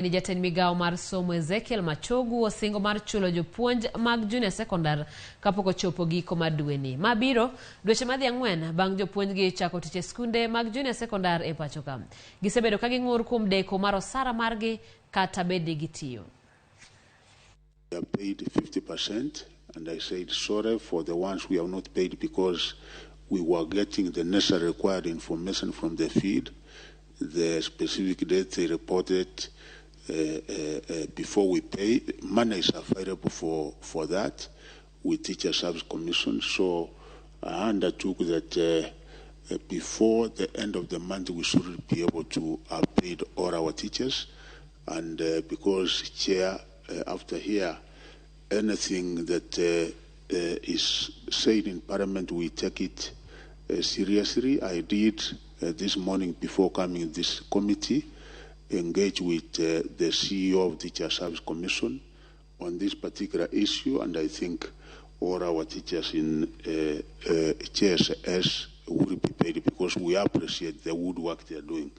Ni jatend migao mar somo Ezekiel Machogu osingo mar chulo jopuonj mag junior secondary kapok ochopo giko mar dweni. Mabiro dweche madhi ang'wen bang' jopuonj gi chako tich e skunde mag junior secondary e pacho ka. Gisebedo ka ging'ur kuom deko mar osara margi kata bedi gitiyo. We are paid 50%, and I said sorry for the ones we have not paid because we were getting the necessary required information from the feed, the specific date they reported. Before we pay, money is available for that with Teacher Service Commission. So I undertook that before the end of the month we should be able to have paid all our teachers. And because Chair, after here, anything that is said in Parliament, we take it seriously. I did this morning before coming to this committee engage with the CEO of the Teacher Service Commission on this particular issue, and I think all our teachers in JSS will be paid because we appreciate the good work they are doing.